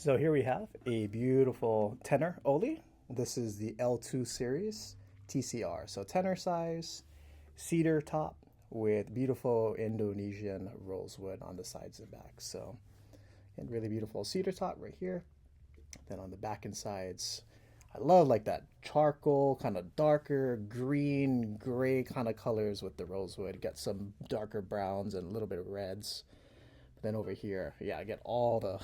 So here we have a beautiful tenor Oli. This is the L2 series TCR. So tenor size, cedar top with beautiful Indonesian rosewood on the sides and back. So, and really beautiful cedar top right here. Then on the back and sides, I love like that charcoal, kind of darker green, gray kind of colors with the rosewood. Get some darker browns and a little bit of reds. Then over here, yeah, I get all the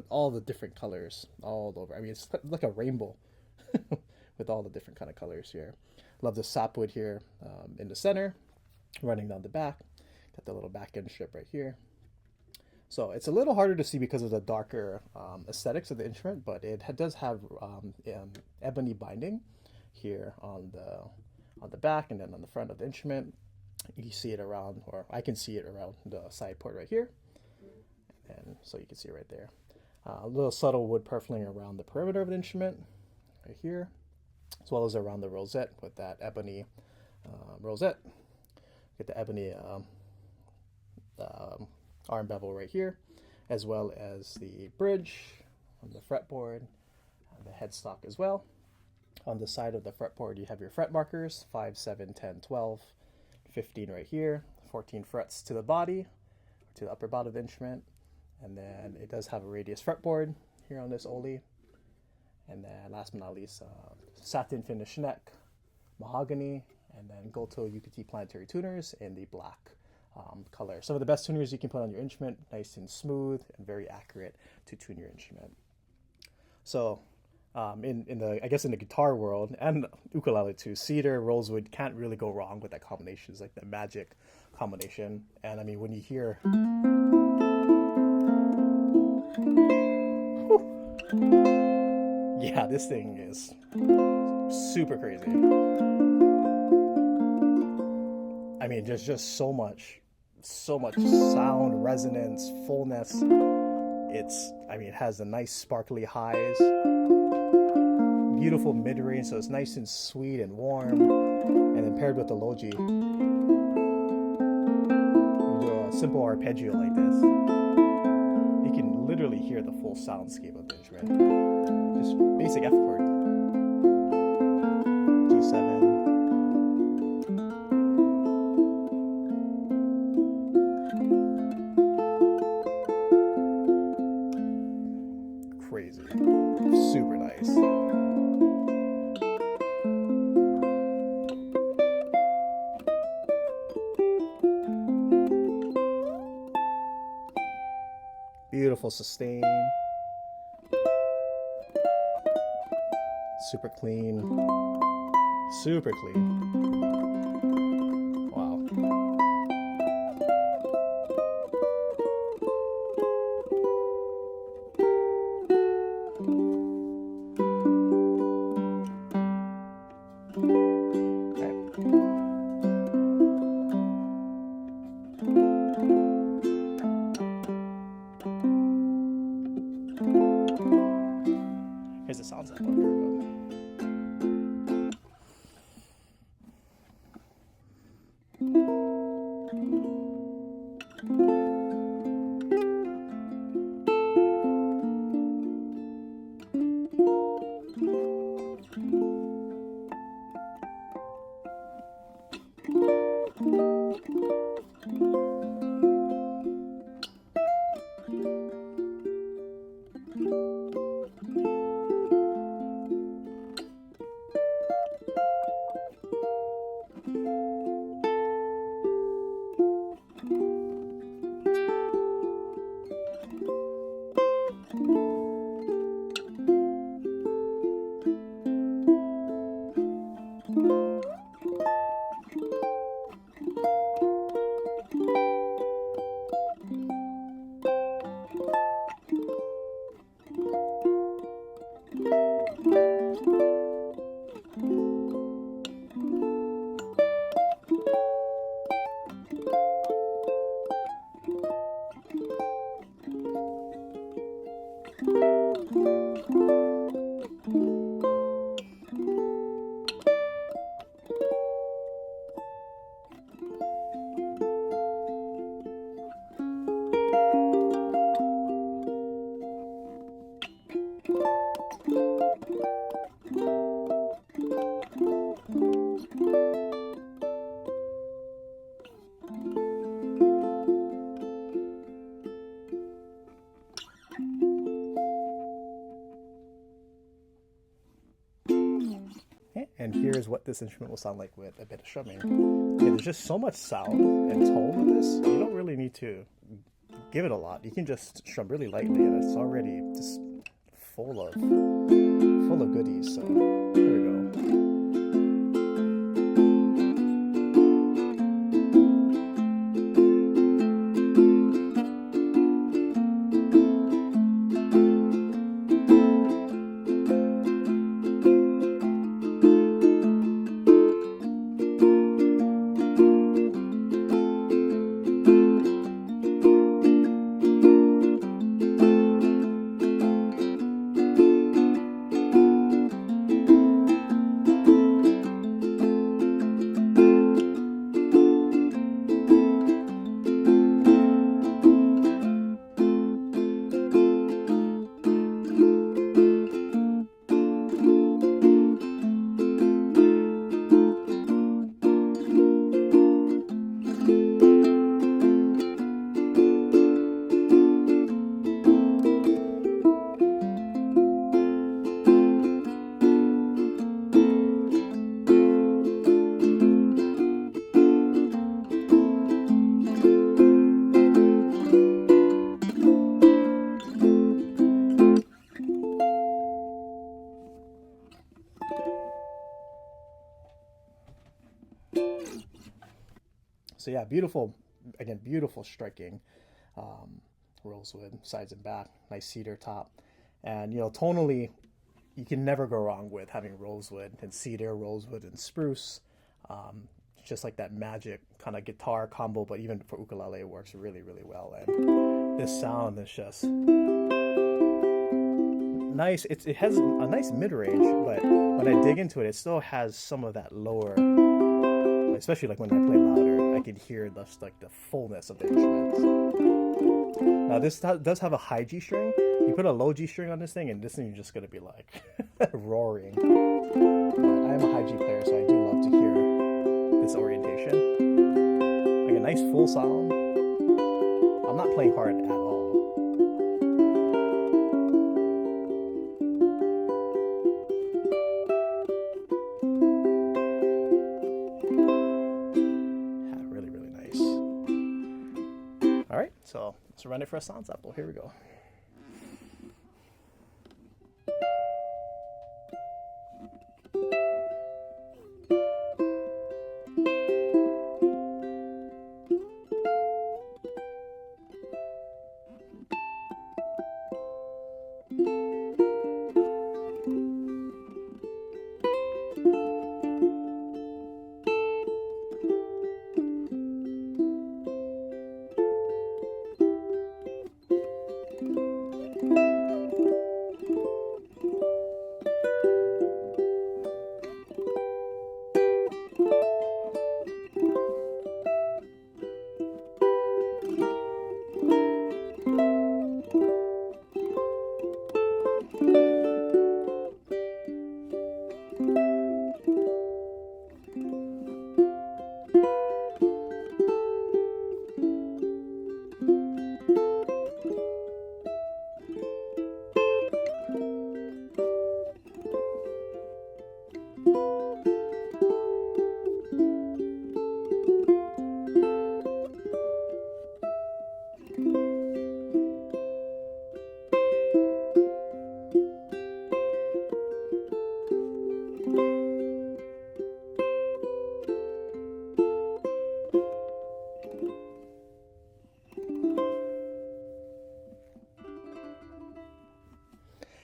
all the different colors all over. I mean, it's like a rainbow with all the different kind of colors here. Love the sapwood here in the center, running down the back. Got the little back end strip right here. So it's a little harder to see because of the darker aesthetics of the instrument, but it does have ebony binding here on the back and then on the front of the instrument. You see it around, or I can see it around the side port right here. And so you can see it right there. A little subtle wood purfling around the perimeter of the instrument, right here, as well as around the rosette with that ebony rosette. Get the ebony arm bevel right here, as well as the bridge on the fretboard, and the headstock as well. On the side of the fretboard, you have your fret markers, 5, 7, 10, 12, 15 right here, 14 frets to the body, to the upper bottom of the instrument. And then it does have a radius fretboard here on this Oli. And then last but not least, satin finish neck, mahogany, and then Goto UPT planetary tuners in the black color. Some of the best tuners you can put on your instrument, nice and smooth and very accurate to tune your instrument. So in the, I guess in the guitar world and ukulele too, cedar, rosewood can't really go wrong with that combination. It's like the magic combination. And I mean, when you hear yeah, this thing is super crazy. I mean, there's just so much sound, resonance, fullness. I mean, it has the nice sparkly highs, beautiful mid-range, so it's nice and sweet and warm. And then paired with the low G, you do a simple arpeggio like this. You can literally hear the full soundscape of the instrument. Just basic F chord. G7. Crazy. Super nice. Beautiful sustain. Super clean. Super clean. Wow. Here's the sound sample. Here we go. And here's what this instrument will sound like with a bit of strumming. Okay, there's just so much sound and tone with this. You don't really need to give it a lot. You can just strum really lightly, and it's already just full of goodies. So here we go. So yeah, beautiful, again, beautiful striking. Rosewood, sides and back, nice cedar top. And, tonally, you can never go wrong with having rosewood and cedar, rosewood and spruce. It's just like that magic kind of guitar combo, but even for ukulele, it works really, really well. And this sound is just nice. It has a nice mid-range, but when I dig into it, it still has some of that lower, especially like when I play louder, I can hear the fullness of the instruments. Now this does have a high G string. You put a low G string on this thing, and this thing is just gonna be like roaring. But I am a high G player, so I do love to hear this orientation. Like a nice full sound. I'm not playing hard at all. All right, so let's run it for a sound sample. Here we go.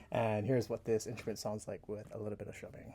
And here's what this instrument sounds like with a little bit of strumming.